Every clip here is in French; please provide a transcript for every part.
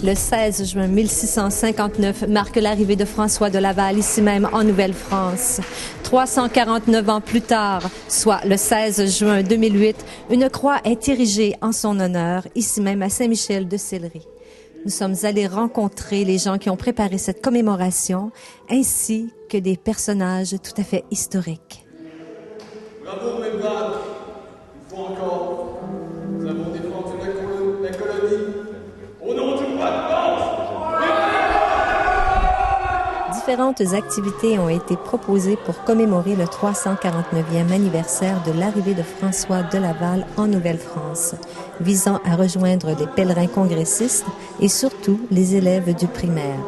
Le 16 juin 1659 marque l'arrivée de François de Laval ici même en Nouvelle-France. 349 ans plus tard, soit le 16 juin 2008, une croix est érigée en son honneur ici même à Saint-Michel-de-Sillery. Nous sommes allés rencontrer les gens qui ont préparé cette commémoration, ainsi que des personnages tout à fait historiques. Bravo, mes braves! Une fois encore, nous avons défendu la colonie au nom du roi de France! Différentes activités ont été proposées pour commémorer le 349e anniversaire de l'arrivée de François de Laval en Nouvelle-France, visant à rejoindre les pèlerins congressistes et surtout les élèves du primaire.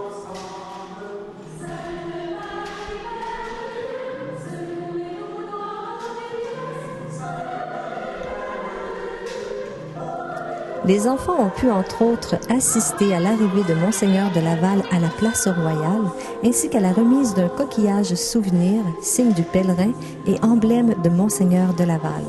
Les enfants ont pu, entre autres, assister à l'arrivée de Monseigneur de Laval à la place royale, ainsi qu'à la remise d'un coquillage souvenir, signe du pèlerin et emblème de Monseigneur de Laval.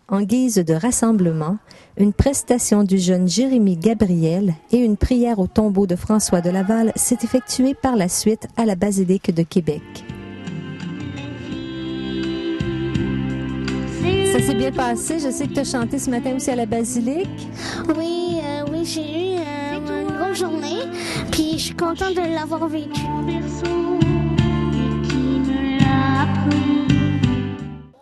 En guise de rassemblement, une prestation du jeune Jérémie Gabriel et une prière au tombeau de François de Laval s'est effectuée par la suite à la basilique de Québec. Ça s'est bien passé. Je sais que tu as chanté ce matin aussi à la basilique. Oui, j'ai eu une bonne journée, puis je suis contente de l'avoir vécu.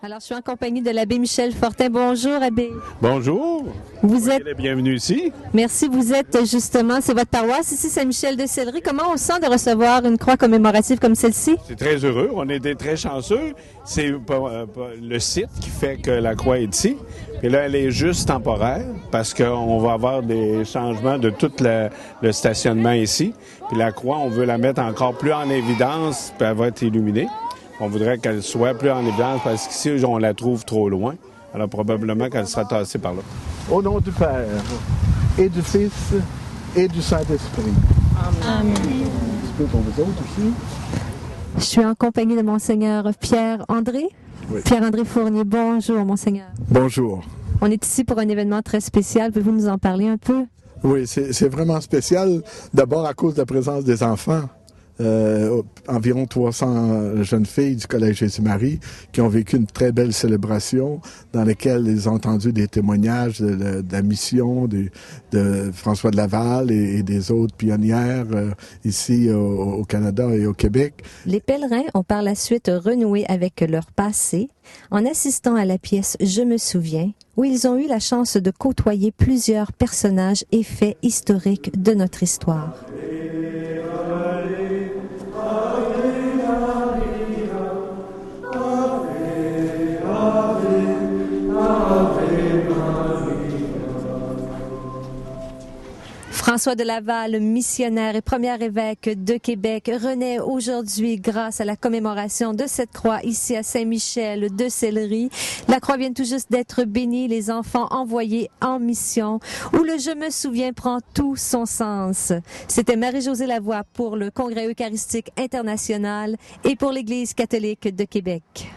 Alors, je suis en compagnie de l'abbé Michel Fortin. Bonjour, abbé. Bonjour. Vous êtes... Bienvenue ici. Merci. Vous êtes justement, c'est votre paroisse ici, Saint-Michel-de-Sillery. Comment on se sent de recevoir une croix commémorative comme celle-ci? C'est très heureux. On était très chanceux. C'est le site qui fait que la croix est ici. Et là, elle est juste temporaire parce qu'on va avoir des changements de tout le stationnement ici. Puis la croix, on veut la mettre encore plus en évidence, puis elle va être illuminée. On voudrait qu'elle soit plus en évidence parce qu'ici, on la trouve trop loin. Alors, probablement qu'elle sera tassée par là. Au nom du Père, et du Fils, et du Saint-Esprit. Amen. Un petit peu pour vous autres aussi. Je suis en compagnie de Monseigneur Pierre-André. Oui. Pierre-André Fournier, bonjour, Monseigneur. Bonjour. On est ici pour un événement très spécial. Pouvez-vous nous en parler un peu? Oui, c'est vraiment spécial. D'abord à cause de la présence des enfants. Environ 300 jeunes filles du Collège Jésus-Marie qui ont vécu une très belle célébration dans laquelle ils ont entendu des témoignages de la mission de François de Laval et des autres pionnières ici au Canada et au Québec. Les pèlerins ont par la suite renoué avec leur passé en assistant à la pièce « Je me souviens » où ils ont eu la chance de côtoyer plusieurs personnages et faits historiques de notre histoire. François de Laval, missionnaire et premier évêque de Québec, renaît aujourd'hui grâce à la commémoration de cette croix ici à Saint-Michel-de-Sillery. La croix vient tout juste d'être bénie, les enfants envoyés en mission, où le « Je me souviens » prend tout son sens. C'était Marie-Josée Lavoie pour le Congrès eucharistique international et pour l'Église catholique de Québec.